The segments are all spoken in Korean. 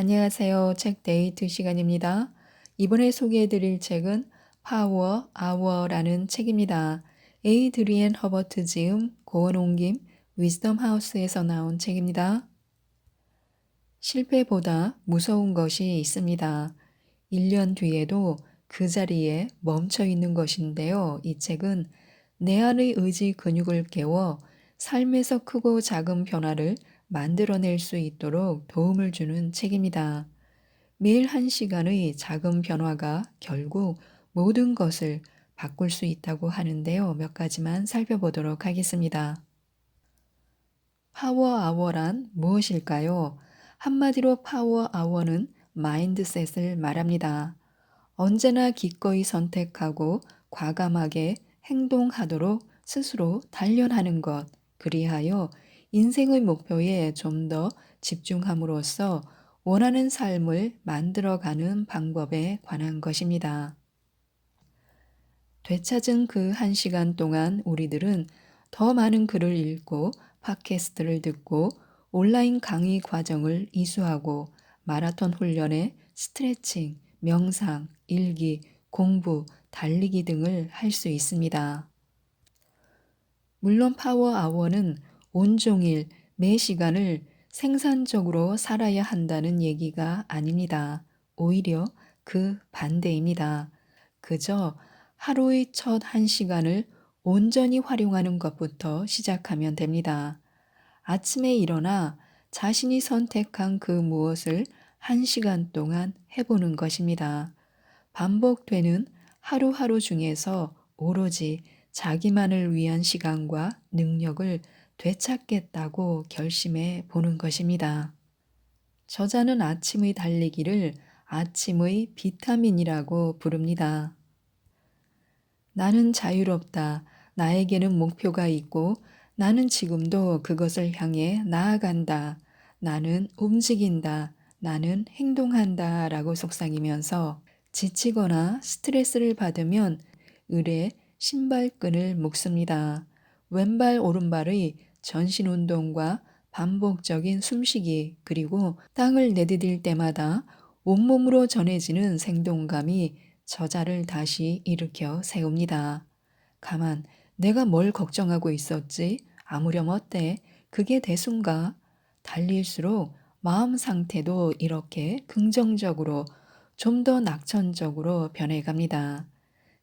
안녕하세요. 책 데이트 시간입니다. 이번에 소개해드릴 책은 파워 아워라는 책입니다. 에이드리엔 허버트 지음, 고원 옮김, 위즈덤 하우스에서 나온 책입니다. 실패보다 무서운 것이 있습니다. 1년 뒤에도 그 자리에 멈춰 있는 것인데요. 이 책은 내 안의 의지 근육을 깨워 삶에서 크고 작은 변화를 만들어낼 수 있도록 도움을 주는 책입니다. 매일 한 시간의 작은 변화가 결국 모든 것을 바꿀 수 있다고 하는데요. 몇 가지만 살펴보도록 하겠습니다. 파워 아워란 무엇일까요? 한마디로 파워 아워는 마인드셋을 말합니다. 언제나 기꺼이 선택하고 과감하게 행동하도록 스스로 단련하는 것, 그리하여 인생의 목표에 좀 더 집중함으로써 원하는 삶을 만들어가는 방법에 관한 것입니다. 되찾은 그 한 시간 동안 우리들은 더 많은 글을 읽고 팟캐스트를 듣고 온라인 강의 과정을 이수하고 마라톤 훈련에 스트레칭, 명상, 일기, 공부, 달리기 등을 할 수 있습니다. 물론 파워 아워는 온종일 매 시간을 생산적으로 살아야 한다는 얘기가 아닙니다. 오히려 그 반대입니다. 그저 하루의 첫 한 시간을 온전히 활용하는 것부터 시작하면 됩니다. 아침에 일어나 자신이 선택한 그 무엇을 한 시간 동안 해보는 것입니다. 반복되는 하루하루 중에서 오로지 자기만을 위한 시간과 능력을 되찾겠다고 결심해 보는 것입니다. 저자는 아침의 달리기를 아침의 비타민이라고 부릅니다. 나는 자유롭다. 나에게는 목표가 있고 나는 지금도 그것을 향해 나아간다. 나는 움직인다. 나는 행동한다. 라고 속삭이면서 지치거나 스트레스를 받으면 을의 신발끈을 묶습니다. 왼발 오른발의 전신 운동과 반복적인 숨쉬기 그리고 땅을 내디딜 때마다 온몸으로 전해지는 생동감이 저자를 다시 일으켜 세웁니다. 가만, 내가 뭘 걱정하고 있었지? 아무렴 어때? 그게 대수인가? 달릴수록 마음 상태도 이렇게 긍정적으로 좀 더 낙천적으로 변해갑니다.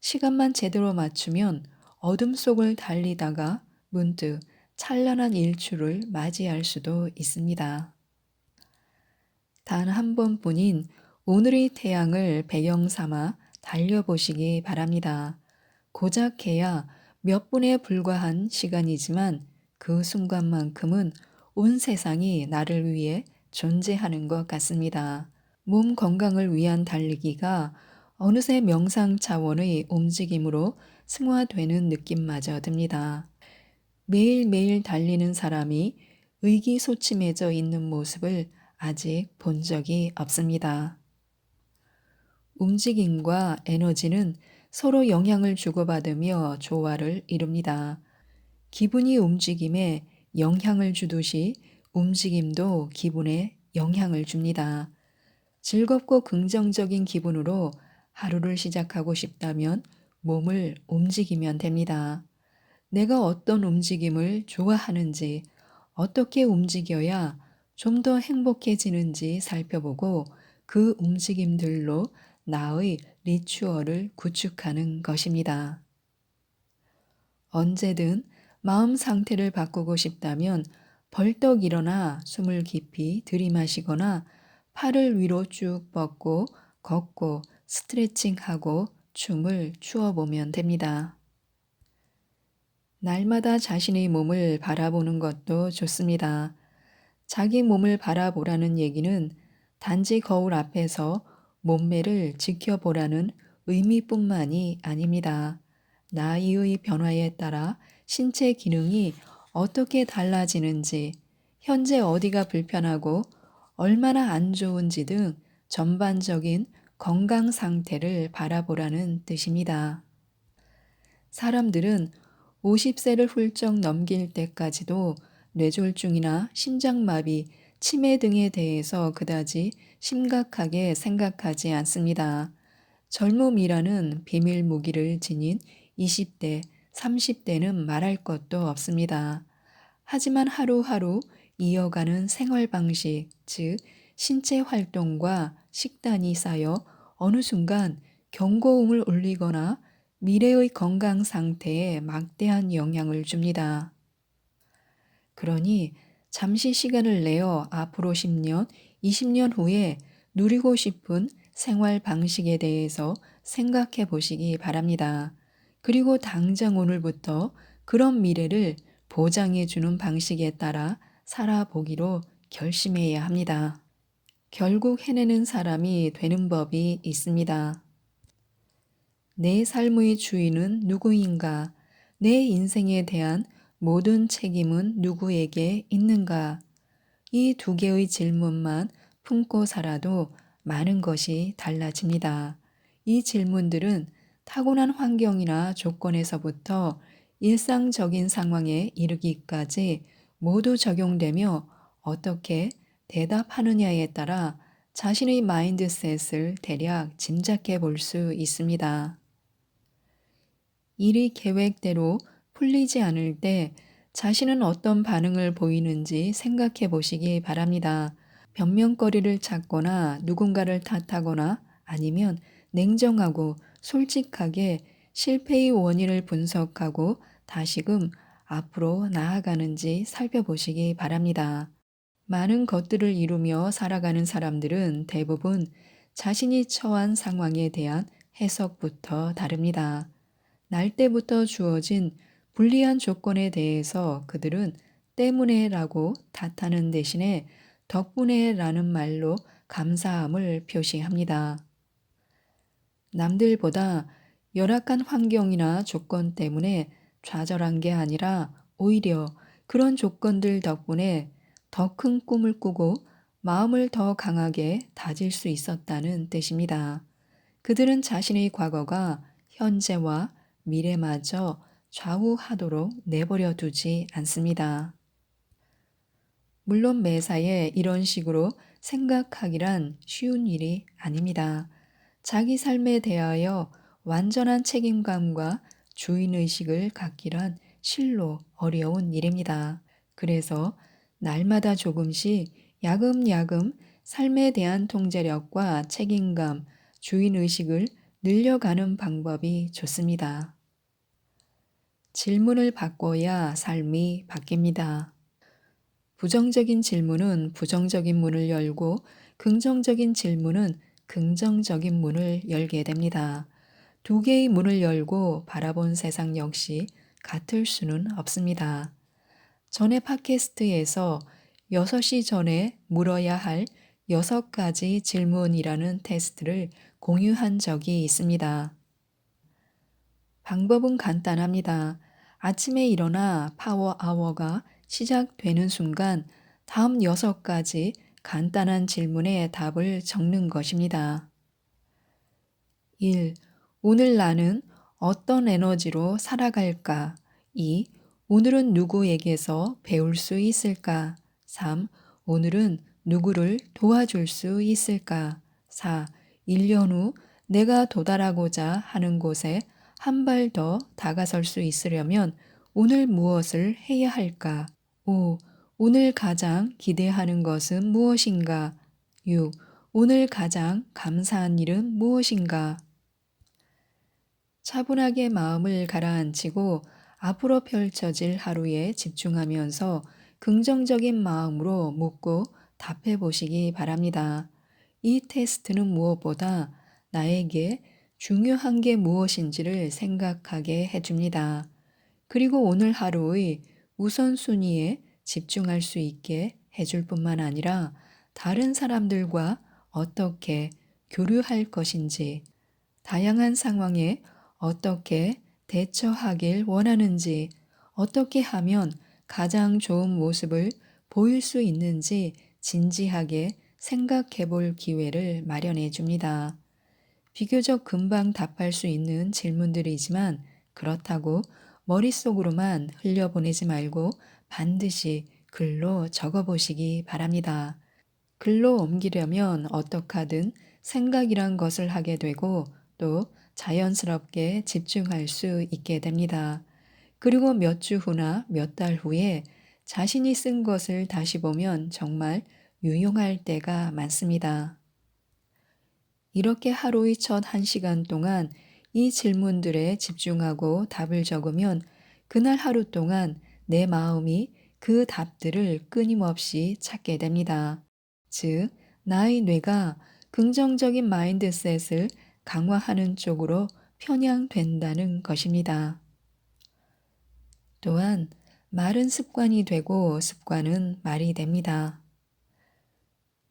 시간만 제대로 맞추면 어둠 속을 달리다가 문득 찬란한 일출을 맞이할 수도 있습니다. 단 한 번뿐인 오늘의 태양을 배경 삼아 달려보시기 바랍니다. 고작 해야 몇 분에 불과한 시간이지만 그 순간만큼은 온 세상이 나를 위해 존재하는 것 같습니다. 몸 건강을 위한 달리기가 어느새 명상 차원의 움직임으로 승화되는 느낌마저 듭니다. 매일매일 달리는 사람이 의기소침해져 있는 모습을 아직 본 적이 없습니다. 움직임과 에너지는 서로 영향을 주고받으며 조화를 이룹니다. 기분이 움직임에 영향을 주듯이 움직임도 기분에 영향을 줍니다. 즐겁고 긍정적인 기분으로 하루를 시작하고 싶다면 몸을 움직이면 됩니다. 내가 어떤 움직임을 좋아하는지, 어떻게 움직여야 좀 더 행복해지는지 살펴보고 그 움직임들로 나의 리추얼을 구축하는 것입니다. 언제든 마음 상태를 바꾸고 싶다면 벌떡 일어나 숨을 깊이 들이마시거나 팔을 위로 쭉 뻗고 걷고 스트레칭하고 춤을 추어보면 됩니다. 날마다 자신의 몸을 바라보는 것도 좋습니다. 자기 몸을 바라보라는 얘기는 단지 거울 앞에서 몸매를 지켜보라는 의미뿐만이 아닙니다. 나이의 변화에 따라 신체 기능이 어떻게 달라지는지, 현재 어디가 불편하고 얼마나 안 좋은지 등 전반적인 건강 상태를 바라보라는 뜻입니다. 사람들은 50세를 훌쩍 넘길 때까지도 뇌졸중이나 심장마비, 치매 등에 대해서 그다지 심각하게 생각하지 않습니다. 젊음이라는 비밀 무기를 지닌 20대, 30대는 말할 것도 없습니다. 하지만 하루하루 이어가는 생활 방식, 즉, 신체 활동과 식단이 쌓여 어느 순간 경고음을 울리거나 미래의 건강 상태에 막대한 영향을 줍니다. 그러니 잠시 시간을 내어 앞으로 10년, 20년 후에 누리고 싶은 생활 방식에 대해서 생각해 보시기 바랍니다. 그리고 당장 오늘부터 그런 미래를 보장해 주는 방식에 따라 살아보기로 결심해야 합니다. 결국 해내는 사람이 되는 법이 있습니다. 내 삶의 주인은 누구인가? 내 인생에 대한 모든 책임은 누구에게 있는가? 이 두 개의 질문만 품고 살아도 많은 것이 달라집니다. 이 질문들은 타고난 환경이나 조건에서부터 일상적인 상황에 이르기까지 모두 적용되며 어떻게 대답하느냐에 따라 자신의 마인드셋을 대략 짐작해 볼 수 있습니다. 일이 계획대로 풀리지 않을 때 자신은 어떤 반응을 보이는지 생각해 보시기 바랍니다. 변명거리를 찾거나 누군가를 탓하거나 아니면 냉정하고 솔직하게 실패의 원인을 분석하고 다시금 앞으로 나아가는지 살펴보시기 바랍니다. 많은 것들을 이루며 살아가는 사람들은 대부분 자신이 처한 상황에 대한 해석부터 다릅니다. 날 때부터 주어진 불리한 조건에 대해서 그들은 때문에라고 탓하는 대신에 덕분에라는 말로 감사함을 표시합니다. 남들보다 열악한 환경이나 조건 때문에 좌절한 게 아니라 오히려 그런 조건들 덕분에 더 큰 꿈을 꾸고 마음을 더 강하게 다질 수 있었다는 뜻입니다. 그들은 자신의 과거가 현재와 미래마저 좌우하도록 내버려 두지 않습니다. 물론 매사에 이런 식으로 생각하기란 쉬운 일이 아닙니다. 자기 삶에 대하여 완전한 책임감과 주인의식을 갖기란 실로 어려운 일입니다. 그래서 날마다 조금씩 야금야금 삶에 대한 통제력과 책임감, 주인의식을 늘려가는 방법이 좋습니다. 질문을 바꿔야 삶이 바뀝니다. 부정적인 질문은 부정적인 문을 열고 긍정적인 질문은 긍정적인 문을 열게 됩니다. 두 개의 문을 열고 바라본 세상 역시 같을 수는 없습니다. 전에 팟캐스트에서 6시 전에 물어야 할 6가지 질문이라는 테스트를 공유한 적이 있습니다. 방법은 간단합니다. 아침에 일어나 파워아워가 시작되는 순간 다음 6가지 간단한 질문에 답을 적는 것입니다. 1. 오늘 나는 어떤 에너지로 살아갈까? 2. 오늘은 누구에게서 배울 수 있을까? 3. 오늘은 누구를 도와줄 수 있을까? 4. 1년 후 내가 도달하고자 하는 곳에 한 발 더 다가설 수 있으려면 오늘 무엇을 해야 할까? 5. 오늘 가장 기대하는 것은 무엇인가? 6. 오늘 가장 감사한 일은 무엇인가? 차분하게 마음을 가라앉히고 앞으로 펼쳐질 하루에 집중하면서 긍정적인 마음으로 묻고 답해 보시기 바랍니다. 이 테스트는 무엇보다 나에게 중요한 게 무엇인지를 생각하게 해줍니다. 그리고 오늘 하루의 우선순위에 집중할 수 있게 해줄 뿐만 아니라 다른 사람들과 어떻게 교류할 것인지, 다양한 상황에 어떻게 대처하길 원하는지, 어떻게 하면 가장 좋은 모습을 보일 수 있는지 진지하게 생각해 볼 기회를 마련해 줍니다. 비교적 금방 답할 수 있는 질문들이지만 그렇다고 머릿속으로만 흘려보내지 말고 반드시 글로 적어 보시기 바랍니다. 글로 옮기려면 어떻게 하든 생각이란 것을 하게 되고 또 자연스럽게 집중할 수 있게 됩니다. 그리고 몇 주 후나 몇 달 후에 자신이 쓴 것을 다시 보면 정말 유용할 때가 많습니다. 이렇게 하루의 첫 1시간 동안 이 질문들에 집중하고 답을 적으면 그날 하루 동안 내 마음이 그 답들을 끊임없이 찾게 됩니다. 즉, 나의 뇌가 긍정적인 마인드셋을 강화하는 쪽으로 편향된다는 것입니다. 또한 말은 습관이 되고 습관은 말이 됩니다.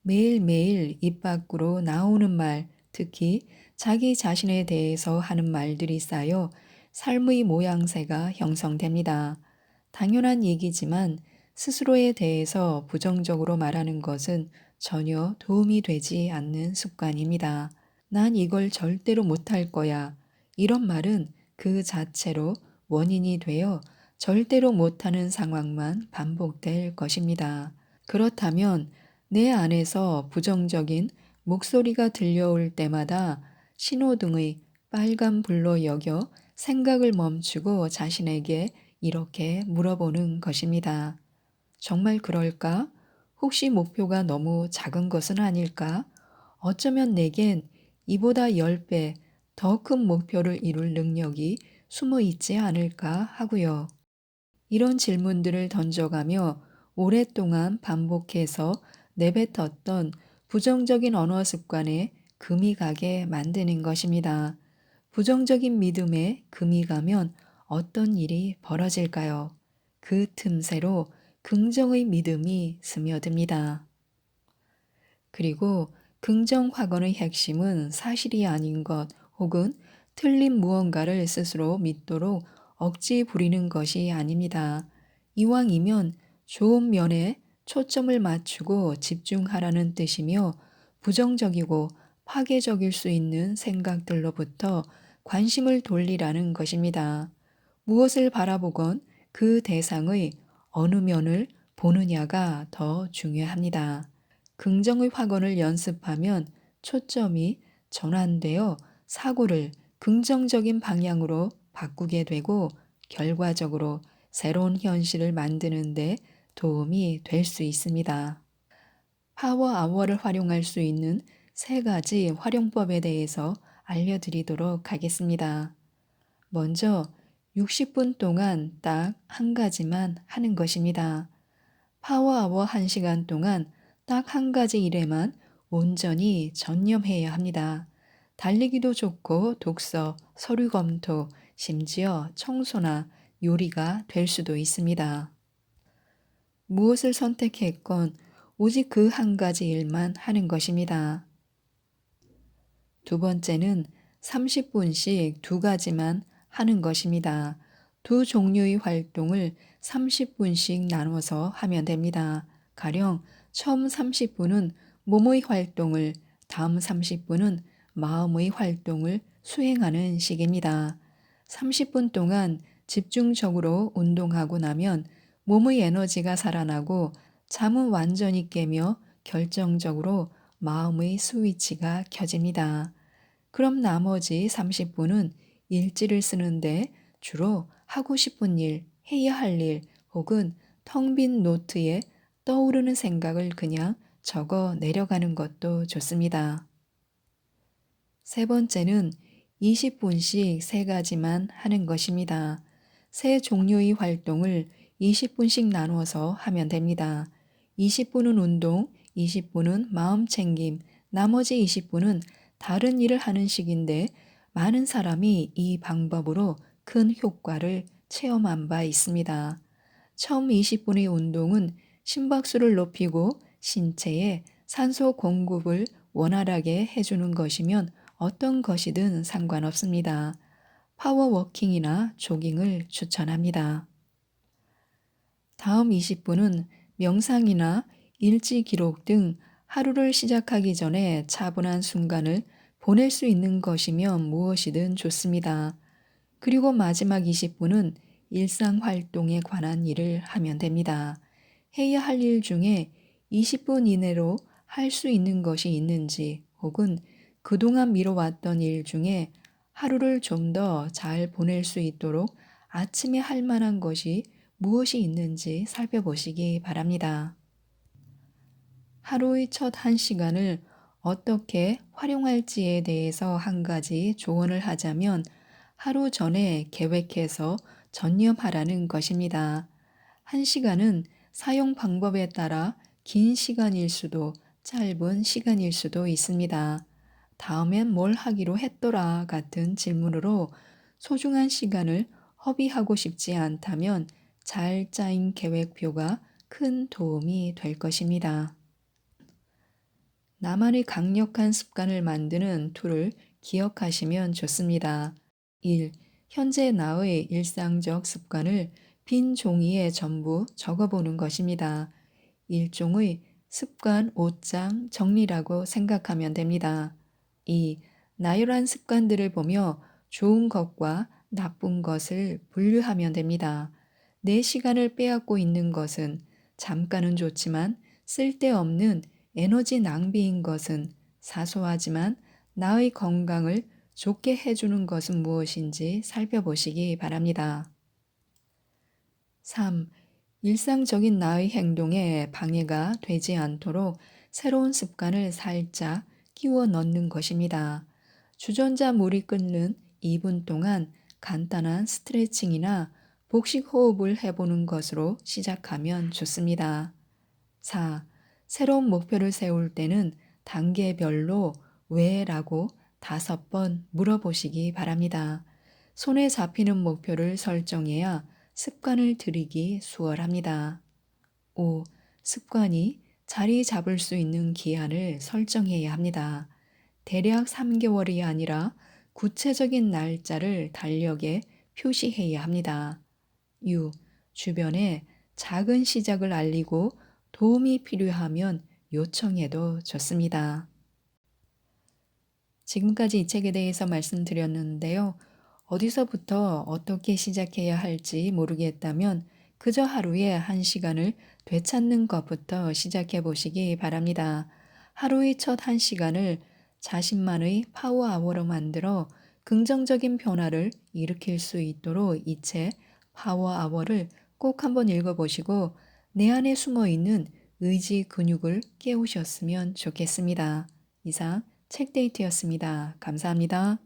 매일매일 입 밖으로 나오는 말, 특히 자기 자신에 대해서 하는 말들이 쌓여 삶의 모양새가 형성됩니다. 당연한 얘기지만 스스로에 대해서 부정적으로 말하는 것은 전혀 도움이 되지 않는 습관입니다. 난 이걸 절대로 못할 거야. 이런 말은 그 자체로 원인이 되어 절대로 못하는 상황만 반복될 것입니다. 그렇다면 내 안에서 부정적인 목소리가 들려올 때마다 신호등의 빨간불로 여겨 생각을 멈추고 자신에게 이렇게 물어보는 것입니다. 정말 그럴까? 혹시 목표가 너무 작은 것은 아닐까? 어쩌면 내겐 이보다 10배 더 큰 목표를 이룰 능력이 숨어 있지 않을까 하고요. 이런 질문들을 던져가며 오랫동안 반복해서 내뱉었던 부정적인 언어 습관에 금이 가게 만드는 것입니다. 부정적인 믿음에 금이 가면 어떤 일이 벌어질까요? 그 틈새로 긍정의 믿음이 스며듭니다. 그리고 긍정 확언의 핵심은 사실이 아닌 것 혹은 틀린 무언가를 스스로 믿도록 억지 부리는 것이 아닙니다. 이왕이면 좋은 면에 초점을 맞추고 집중하라는 뜻이며 부정적이고 파괴적일 수 있는 생각들로부터 관심을 돌리라는 것입니다. 무엇을 바라보건 그 대상의 어느 면을 보느냐가 더 중요합니다. 긍정의 확언을 연습하면 초점이 전환되어 사고를 긍정적인 방향으로 바꾸게 되고 결과적으로 새로운 현실을 만드는 데 도움이 될 수 있습니다. 파워아워를 활용할 수 있는 3가지 활용법에 대해서 알려드리도록 하겠습니다. 먼저 60분 동안 딱 한 가지만 하는 것입니다. 파워아워 1시간 동안 딱 한 가지 일에만 온전히 전념해야 합니다. 달리기도 좋고 독서, 서류 검토, 심지어 청소나 요리가 될 수도 있습니다. 무엇을 선택했건 오직 그 한 가지 일만 하는 것입니다. 두 번째는 30분씩 2가지만 하는 것입니다. 두 종류의 활동을 30분씩 나눠서 하면 됩니다. 가령 처음 30분은 몸의 활동을, 다음 30분은 마음의 활동을 수행하는 식입니다. 30분 동안 집중적으로 운동하고 나면 몸의 에너지가 살아나고 잠은 완전히 깨며 결정적으로 마음의 스위치가 켜집니다. 그럼 나머지 30분은 일지를 쓰는데 주로 하고 싶은 일, 해야 할 일 혹은 텅 빈 노트에 떠오르는 생각을 그냥 적어 내려가는 것도 좋습니다. 세 번째는 20분씩 3가지만 하는 것입니다. 3종류의 활동을 20분씩 나눠서 하면 됩니다. 20분은 운동, 20분은 마음 챙김, 나머지 20분은 다른 일을 하는 식인데 많은 사람이 이 방법으로 큰 효과를 체험한 바 있습니다. 처음 20분의 운동은 심박수를 높이고 신체에 산소 공급을 원활하게 해주는 것이면 어떤 것이든 상관없습니다. 파워워킹이나 조깅을 추천합니다. 다음 20분은 명상이나 일지 기록 등 하루를 시작하기 전에 차분한 순간을 보낼 수 있는 것이면 무엇이든 좋습니다. 그리고 마지막 20분은 일상 활동에 관한 일을 하면 됩니다. 해야 할 일 중에 20분 이내로 할 수 있는 것이 있는지, 혹은 그동안 미뤄왔던 일 중에 하루를 좀 더 잘 보낼 수 있도록 아침에 할 만한 것이 무엇이 있는지 살펴보시기 바랍니다. 하루의 첫 1시간을 어떻게 활용할지에 대해서 한 가지 조언을 하자면, 하루 전에 계획해서 전념하라는 것입니다. 1시간은 사용 방법에 따라 긴 시간일 수도 짧은 시간일 수도 있습니다. 다음엔 뭘 하기로 했더라 같은 질문으로 소중한 시간을 허비하고 싶지 않다면 잘 짜인 계획표가 큰 도움이 될 것입니다. 나만의 강력한 습관을 만드는 툴을 기억하시면 좋습니다. 1. 현재 나의 일상적 습관을 빈 종이에 전부 적어보는 것입니다. 일종의 습관 옷장 정리라고 생각하면 됩니다. 2. 나열한 습관들을 보며 좋은 것과 나쁜 것을 분류하면 됩니다. 내 시간을 빼앗고 있는 것은 잠깐은 좋지만 쓸데없는 에너지 낭비인 것은, 사소하지만 나의 건강을 좋게 해주는 것은 무엇인지 살펴보시기 바랍니다. 3. 일상적인 나의 행동에 방해가 되지 않도록 새로운 습관을 살짝 끼워 넣는 것입니다. 주전자 물이 끓는 2분 동안 간단한 스트레칭이나 복식 호흡을 해보는 것으로 시작하면 좋습니다. 4. 새로운 목표를 세울 때는 단계별로 왜라고 5번 물어보시기 바랍니다. 손에 잡히는 목표를 설정해야 습관을 들이기 수월합니다. 5. 습관이 자리 잡을 수 있는 기한을 설정해야 합니다. 대략 3개월이 아니라 구체적인 날짜를 달력에 표시해야 합니다. 6. 주변에 작은 시작을 알리고 도움이 필요하면 요청해도 좋습니다. 지금까지 이 책에 대해서 말씀드렸는데요. 어디서부터 어떻게 시작해야 할지 모르겠다면 그저 하루에 1시간을 되찾는 것부터 시작해 보시기 바랍니다. 하루의 첫 1시간을 자신만의 파워아워로 만들어 긍정적인 변화를 일으킬 수 있도록 이 책 파워아워를 꼭 한번 읽어보시고 내 안에 숨어 있는 의지 근육을 깨우셨으면 좋겠습니다. 이상 책데이트였습니다. 감사합니다.